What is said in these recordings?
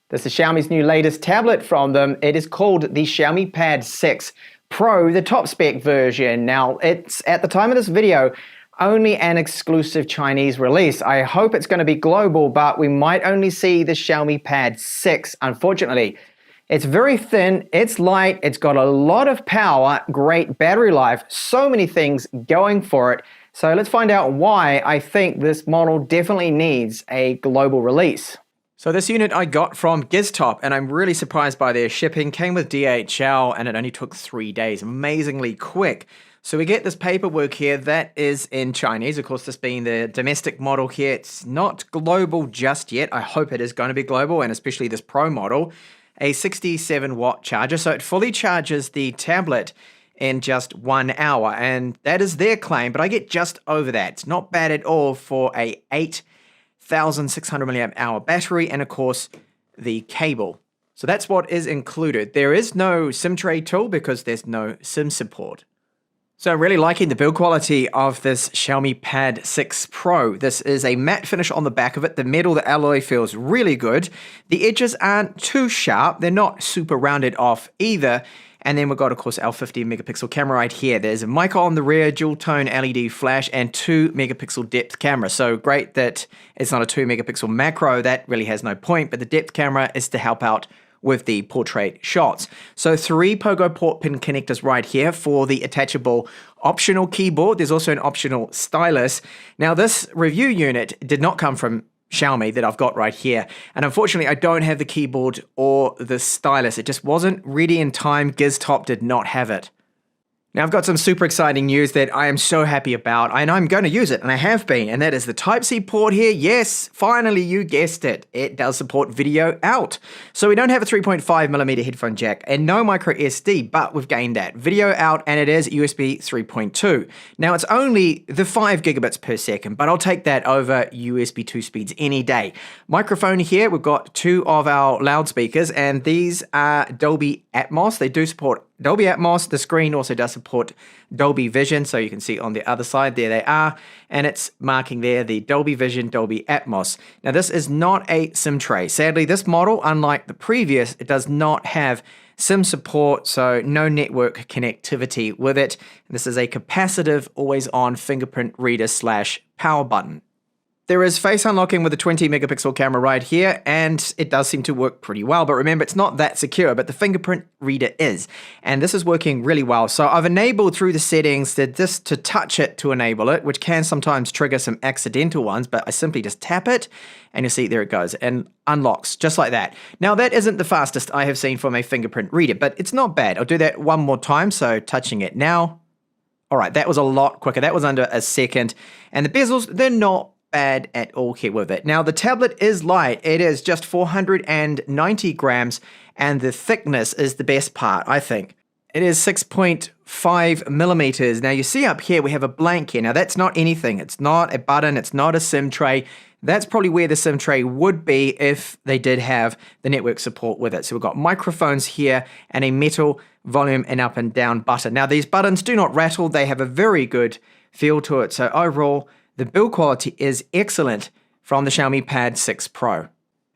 This is Xiaomi's new latest tablet from them. It is called the Xiaomi Pad 6 Pro, the top spec version. Now, it's, at the time of this video, only an exclusive Chinese release. I hope it's going to be global, but we might only see the Xiaomi Pad 6, unfortunately. It's very thin, it's light, it's got a lot of power, great battery life, so many things going for it. So let's find out why I think this model definitely needs a global release. So this unit I got from Giztop, and I'm really surprised by their shipping. Came with DHL, and it only took 3 days. Amazingly quick. So we get this paperwork here that is in Chinese. Of course, this being the domestic model here, it's not global just yet. I hope it is going to be global, and especially this Pro model. A 67-watt charger, so it fully charges the tablet in just 1 hour, and that is their claim, but I get just over that. It's not bad at all for a 8,600 milliamp hour battery, and of course the cable. So that's what is included. There is no SIM tray tool because there's no SIM support. So I'm really liking the build quality of this Xiaomi Pad 6 Pro. This is a matte finish on the back of it. The metal, the alloy feels really good. The edges aren't too sharp. They're not super rounded off either. And then we've got, of course, our 50 megapixel camera right here. There's a mic on the rear, dual tone LED flash, and 2 megapixel depth camera. So great that it's not a 2 megapixel macro. That really has no point, but the depth camera is to help out with the portrait shots. So 3 Pogo port pin connectors right here for the attachable optional keyboard. There's also an optional stylus. Now this review unit did not come from Xiaomi that I've got right here. And unfortunately, I don't have the keyboard or the stylus. It just wasn't ready in time. Giztop did not have it. Now, I've got some super exciting news that I am so happy about, and I'm going to use it, and I have been, and that is the Type-C port here. Yes, finally, you guessed it. It does support video out. So we don't have a 3.5mm headphone jack and no micro SD, but we've gained that. Video out, and it is USB 3.2. Now, it's only the 5 gigabits per second, but I'll take that over USB 2 speeds any day. Microphone here, we've got 2 of our loudspeakers, and these are Dolby Atmos. They do support Dolby Atmos. The screen also does support Dolby Vision, so you can see on the other side, there they are, and it's marking there the Dolby Vision, Dolby Atmos. Now this is not a SIM tray. Sadly, this model, unlike the previous, it does not have SIM support, so no network connectivity with it. This is a capacitive, always-on fingerprint reader / power button. There is face unlocking with a 20 megapixel camera right here, and it does seem to work pretty well. But remember, it's not that secure, but the fingerprint reader is. And this is working really well. So I've enabled through the settings to touch it to enable it, which can sometimes trigger some accidental ones, but I simply just tap it, and you see there it goes, and unlocks just like that. Now that isn't the fastest I have seen from a fingerprint reader, but it's not bad. I'll do that one more time, so touching it now. All right, that was a lot quicker. That was under a second. And the bezels, they're not bad at all here with it. Now the tablet is light. It is just 490 grams, and the thickness is the best part, I think. It is 6.5 millimeters. Now you see up here we have a blank here. Now that's not anything. It's not a button. It's not a SIM tray. That's probably where the SIM tray would be if they did have the network support with it. So we've got microphones here and a metal volume and up and down button. Now these buttons do not rattle. They have a very good feel to it. So overall, the build quality is excellent from the Xiaomi Pad 6 Pro.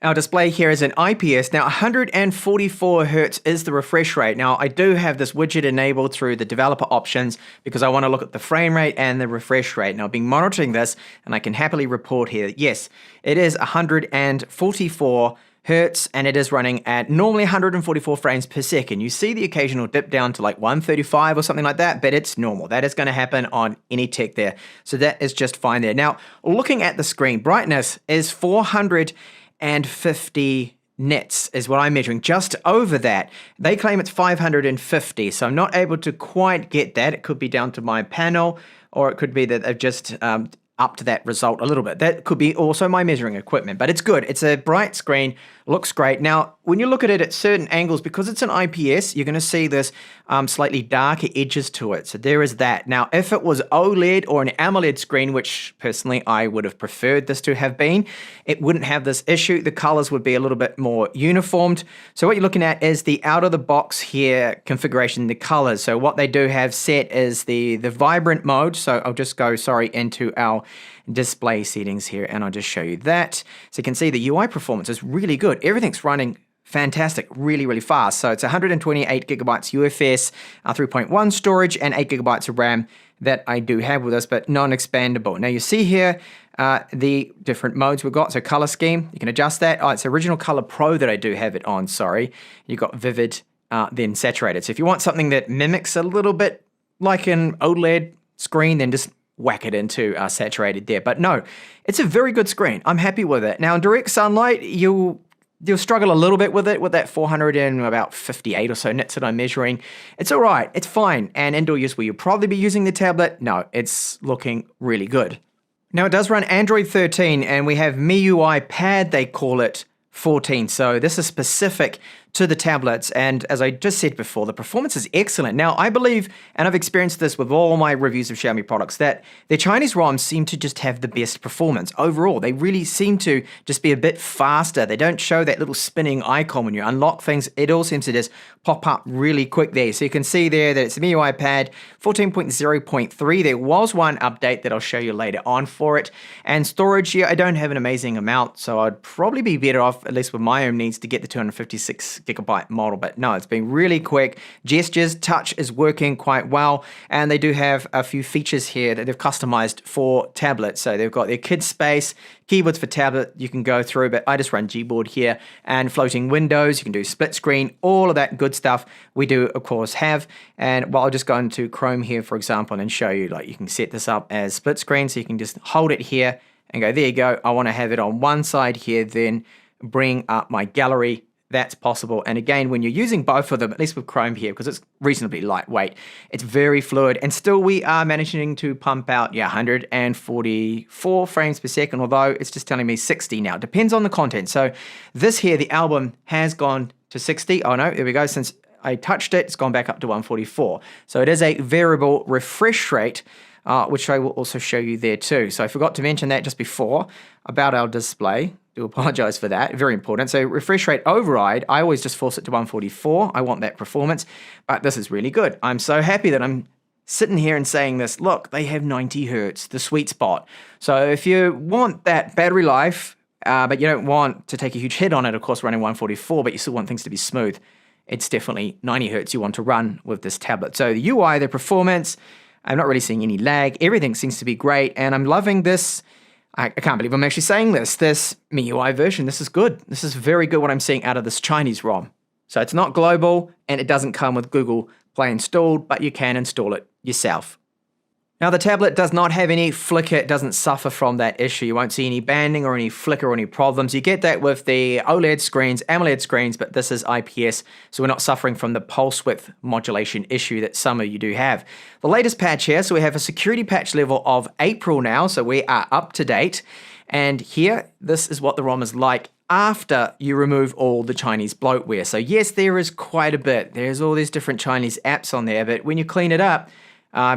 Our display here is an IPS. Now 144 Hz is the refresh rate. Now I do have this widget enabled through the developer options because I want to look at the frame rate and the refresh rate. Now I've been monitoring this, and I can happily report here that yes, it is 144 Hertz, and it is running at normally 144 frames per second. You see the occasional dip down to like 135 or something like that, but it's normal. That is going to happen on any tech there. So that is just fine there. Now, looking at the screen, brightness is 450 nits is what I'm measuring, just over that. They claim it's 550, so I'm not able to quite get that. It could be down to my panel, or it could be that they've just up to that result a little bit. That could be also my measuring equipment, but it's good. It's a bright screen, looks great. Now, when you look at it at certain angles, because it's an IPS, you're going to see this slightly darker edges to it. So there is that. Now, if it was OLED or an AMOLED screen, which personally I would have preferred this to have been, it wouldn't have this issue. The colors would be a little bit more uniformed. So what you're looking at is the out of the box here configuration, the colors. So what they do have set is the vibrant mode. So I'll just go, into our display settings here, and I'll just show you that. So you can see the UI performance is really good. Everything's running fantastic, really, really fast. So it's 128 gigabytes UFS, 3.1 storage, and 8 gigabytes of RAM that I do have with this, but non-expandable. Now you see here the different modes we've got. So color scheme, you can adjust that. Oh, it's original color pro that I do have it on, sorry. You've got vivid, then saturated. So if you want something that mimics a little bit like an OLED screen, then just whack it into saturated there. But no, it's a very good screen. I'm happy with it. Now in direct sunlight, you'll struggle a little bit with it, with that 458 or so nits that I'm measuring. It's all right, it's fine. And indoor use, will you probably be using the tablet? No, it's looking really good. Now it does run Android 13, and we have MIUI Pad, they call it, 14. So this is specific to the tablets, and as I just said before, the performance is excellent. Now I believe, and I've experienced this with all my reviews of Xiaomi products, that their Chinese ROMs seem to just have the best performance overall. They really seem to just be a bit faster. They don't show that little spinning icon when you unlock things. It all seems to just pop up really quick there. So you can see there that it's the MIUI Pad 14.0.3. There was one update that I'll show you later on for it. And storage, yeah, I don't have an amazing amount, so I'd probably be better off, at least with my own needs, to get the 256 gigabyte model. But no, it's been really quick. Gestures, touch is working quite well, and they do have a few features here that they've customized for tablets. So they've got their kids space, keyboards for tablet you can go through, but I just run Gboard here, and floating windows, you can do split screen, all of that good stuff we do of course have. And well, I'll just go into Chrome here for example and show you, like, you can set this up as split screen, so you can just hold it here and go, there you go, I want to have it on one side here, then bring up my gallery. That's possible. And again, when you're using both of them, at least with Chrome here, because it's reasonably lightweight, it's very fluid, and still we are managing to pump out 144 frames per second, although it's just telling me 60 now. Depends on the content. So this here, the album has gone to 60. Oh no, there we go. Since I touched it, it's gone back up to 144. So it is a variable refresh rate, which I will also show you there too. So I forgot to mention that just before about our display. Do apologize for that. Very important. So refresh rate override, I always just force it to 144. I want that performance, but this is really good. I'm so happy that I'm sitting here and saying this. Look, they have 90 hertz, the sweet spot. So if you want that battery life, but you don't want to take a huge hit on it, of course, running 144, but you still want things to be smooth, it's definitely 90 hertz you want to run with this tablet. So the UI, the performance, I'm not really seeing any lag. Everything seems to be great, and I'm loving this. I can't believe I'm actually saying this MIUI version. This is good. This is very good what I'm seeing out of this Chinese ROM. So it's not global, and it doesn't come with Google Play installed, but you can install it yourself. Now the tablet does not have any flicker, it doesn't suffer from that issue. You won't see any banding or any flicker or any problems. You get that with the OLED screens, AMOLED screens, but this is IPS, so we're not suffering from the pulse width modulation issue that some of you do have. The latest patch here, so we have a security patch level of April now, so we are up to date. And here, this is what the ROM is like after you remove all the Chinese bloatware. So yes, there is quite a bit. There's all these different Chinese apps on there, but when you clean it up,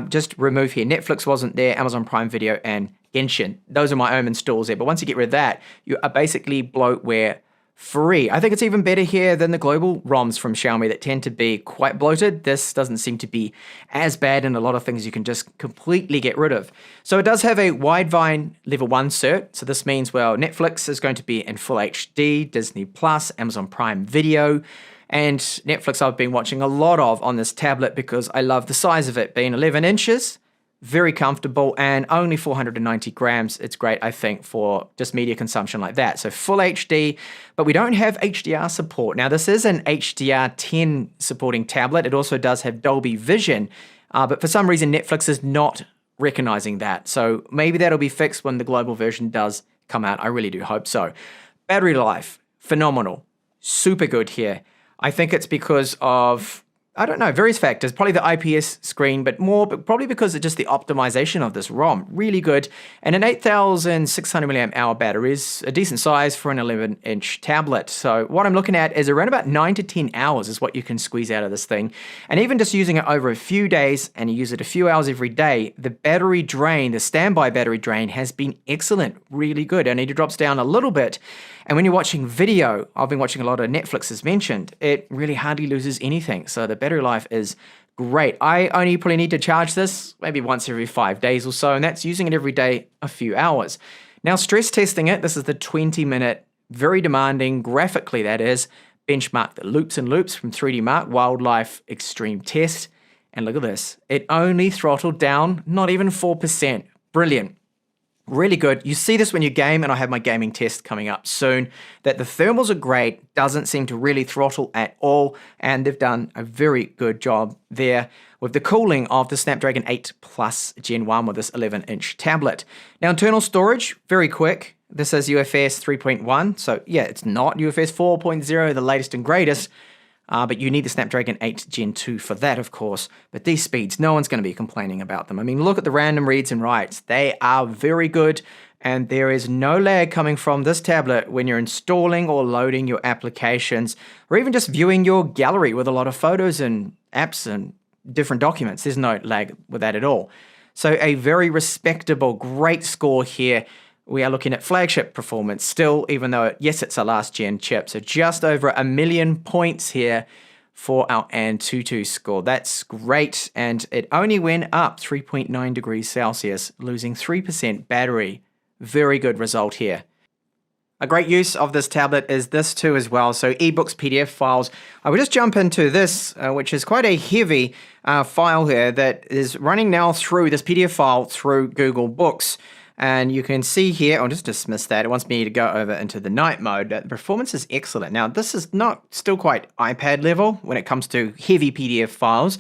just remove here. Netflix wasn't there, Amazon Prime Video, and Genshin. Those are my own installs there. But once you get rid of that, you are basically bloatware free. I think it's even better here than the global ROMs from Xiaomi that tend to be quite bloated. This doesn't seem to be as bad, and a lot of things you can just completely get rid of. So it does have a Widevine level 1 cert. So this means, well, Netflix is going to be in full HD, Disney Plus, Amazon Prime Video, and Netflix I've been watching a lot of on this tablet because I love the size of it being 11 inches, very comfortable, and only 490 grams. It's great, I think, for just media consumption like that. So full HD, but we don't have HDR support. Now this is an HDR10 supporting tablet. It also does have Dolby Vision, but for some reason Netflix is not recognizing that. So maybe that'll be fixed when the global version does come out. I really do hope so. Battery life, phenomenal, super good here. I think it's because of, I don't know, various factors, probably the IPS screen, but probably because of just the optimization of this ROM. Really good. And an 8,600 milliamp hour battery is a decent size for an 11-inch tablet. So what I'm looking at is around about 9 to 10 hours is what you can squeeze out of this thing. And even just using it over a few days, and you use it a few hours every day, the battery drain, the standby battery drain has been excellent, really good. I need to drop down a little bit. And when you're watching video, I've been watching a lot of Netflix as mentioned, it really hardly loses anything. So the battery life is great. I only probably need to charge this maybe once every 5 days or so, and that's using it every day a few hours. Now, stress testing it, this is the 20-minute, very demanding, graphically that is, benchmark that loops and loops from 3D Mark Wildlife Extreme Test. And look at this. It only throttled down not even 4%. Brilliant. Really good. You see this when you game, and I have my gaming test coming up soon, that the thermals are great, doesn't seem to really throttle at all, and they've done a very good job there with the cooling of the Snapdragon 8 Plus Gen 1 with this 11-inch tablet. Now, internal storage, very quick. This is UFS 3.1, so yeah, it's not UFS 4.0, the latest and greatest, but you need the Snapdragon 8 Gen 2 for that, of course. But these speeds, no one's going to be complaining about them. I mean, look at the random reads and writes. They are very good, and there is no lag coming from this tablet when you're installing or loading your applications, or even just viewing your gallery with a lot of photos and apps and different documents. There's no lag with that at all. So a very respectable, great score here. We are looking at flagship performance still, even though, yes, it's a last-gen chip. So just over 1 million points here for our Antutu score. That's great, and it only went up 3.9 degrees Celsius, losing 3% battery. Very good result here. A great use of this tablet is this too as well. So ebooks, PDF files. I will just jump into this, which is quite a heavy file here that is running now through this PDF file through Google Books. And you can see here, I'll just dismiss that. It wants me to go over into the night mode. The performance is excellent. Now, this is not still quite iPad level when it comes to heavy PDF files.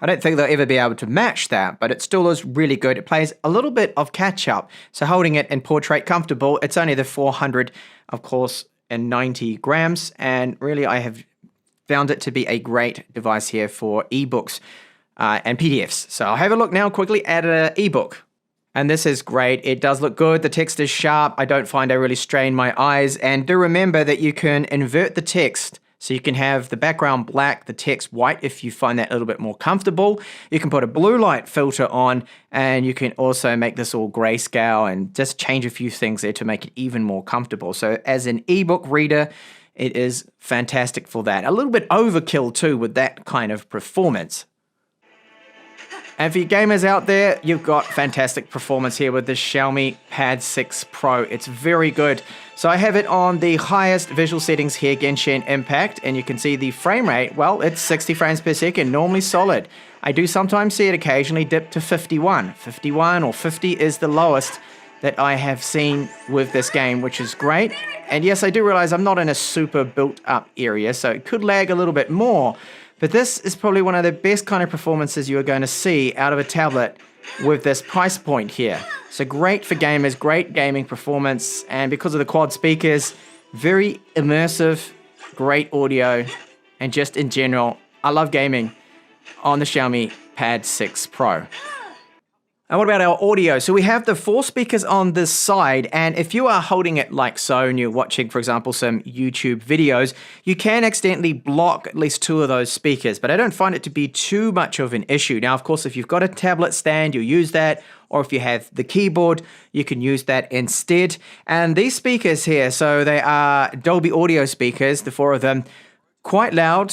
I don't think they'll ever be able to match that, but it still is really good. It plays a little bit of catch up. So holding it in portrait comfortable, it's only the 400, of course, and 90 grams. And really, I have found it to be a great device here for ebooks and PDFs. So I'll have a look now quickly at an ebook. And this is great. It does look good. The text is sharp. I don't find I really strain my eyes. And do remember that you can invert the text. So you can have the background black, the text white if you find that a little bit more comfortable. You can put a blue light filter on, and you can also make this all grayscale and just change a few things there to make it even more comfortable. So as an ebook reader, it is fantastic for that. A little bit overkill too with that kind of performance. And for you gamers out there, you've got fantastic performance here with the Xiaomi Pad 6 Pro. It's very good. So I have it on the highest visual settings here, Genshin Impact, and you can see the frame rate, well, it's 60 frames per second, normally solid. I do sometimes see it occasionally dip to 51. 51 or 50 is the lowest that I have seen with this game, which is great. And yes, I do realize I'm not in a super built up area, so it could lag a little bit more. But this is probably one of the best kind of performances you are going to see out of a tablet with this price point here. So great for gamers, great gaming performance, and because of the quad speakers, very immersive, great audio, and just in general, I love gaming on the Xiaomi Pad 6 Pro. And what about our audio? So we have the 4 speakers on this side, and if you are holding it like so and you're watching, for example, some YouTube videos, you can accidentally block at least 2 of those speakers, but I don't find it to be too much of an issue. Now, of course, if you've got a tablet stand, you'll use that, or if you have the keyboard, you can use that instead. And these speakers here, so they are Dolby Audio speakers, the 4 of them, quite loud,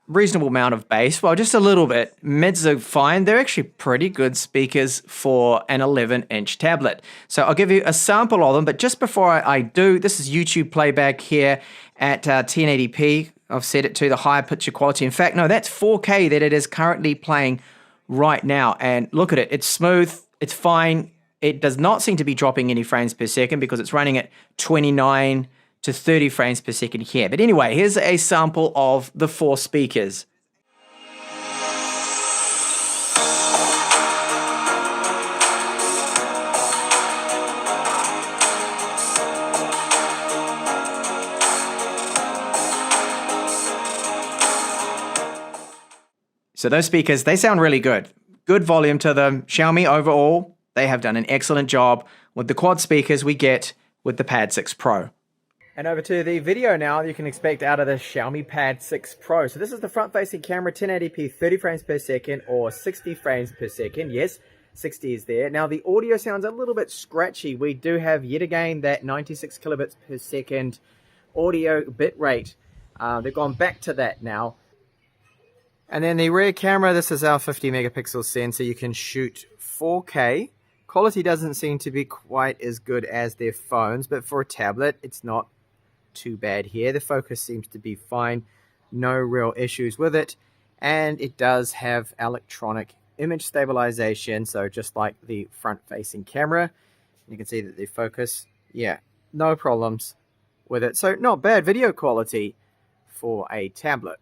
reasonable amount of bass, well, just a little bit. Mids are fine. They're actually pretty good speakers for an 11-inch tablet. So I'll give you a sample of them, but just before I do, this is YouTube playback here at 1080p. I've set it to the higher picture quality. In fact, no, that's 4K that it is currently playing right now. And look at it. It's smooth. It's fine. It does not seem to be dropping any frames per second because it's running at 29 to 30 frames per second here. But anyway, here's a sample of the 4 speakers. So those speakers, they sound really good. Good volume to them. Xiaomi overall, they have done an excellent job with the quad speakers we get with the Pad 6 Pro. And over to the video now, you can expect out of the Xiaomi Pad 6 Pro. So this is the front-facing camera, 1080p, 30 frames per second, or 60 frames per second. Yes, 60 is there. Now, the audio sounds a little bit scratchy. We do have, yet again, that 96 kilobits per second audio bit rate. They've gone back to that now. And then the rear camera, this is our 50 megapixel sensor. You can shoot 4K. Quality doesn't seem to be quite as good as their phones, but for a tablet, it's not too bad here. The focus seems to be fine. No real issues with it. And it does have electronic image stabilization, so just like the front-facing camera. You can see that the focus, yeah, no problems with it. So not bad video quality for a tablet.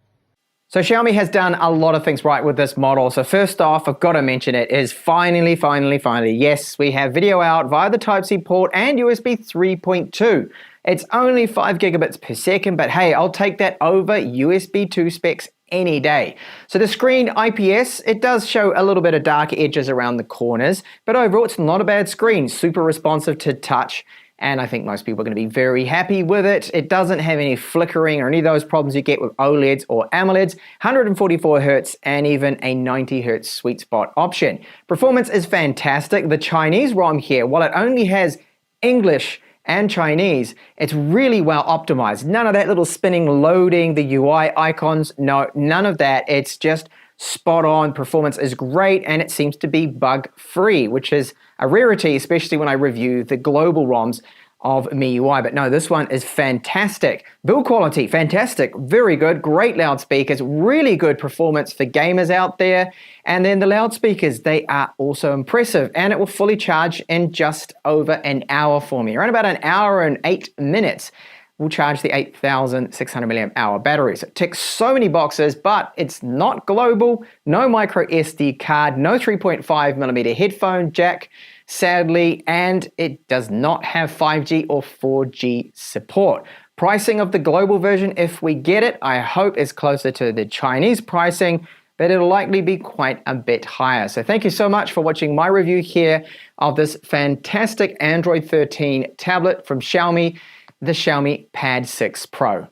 So Xiaomi has done a lot of things right with this model. So first off, I've got to mention it is finally, yes, we have video out via the Type-C port and USB 3.2. It's only 5 gigabits per second, but hey, I'll take that over USB 2 specs any day. So the screen IPS, it does show a little bit of dark edges around the corners, but overall it's not a bad screen, super responsive to touch. And I think most people are going to be very happy with it. It doesn't have any flickering or any of those problems you get with OLEDs or AMOLEDs, 144 Hz and even a 90 Hz sweet spot option. Performance is fantastic. The Chinese ROM here, while it only has English and Chinese, it's really well optimized. None of that little spinning loading, the UI icons, no, none of that. It's just spot on. Performance is great and it seems to be bug free, which is a rarity, especially when I review the global ROMs of MIUI. But no, this one is fantastic. Build quality, fantastic, very good, great loudspeakers, really good performance for gamers out there. And then the loudspeakers, they are also impressive and it will fully charge in just over an hour for me. Around about an hour and 8 minutes. Will charge the 8,600 milliamp hour batteries. It ticks so many boxes, but it's not global, no micro SD card, no 3.5 millimeter headphone jack, sadly, and it does not have 5G or 4G support. Pricing of the global version, if we get it, I hope is closer to the Chinese pricing, but it'll likely be quite a bit higher. So thank you so much for watching my review here of this fantastic Android 13 tablet from Xiaomi, the Xiaomi Pad 6 Pro.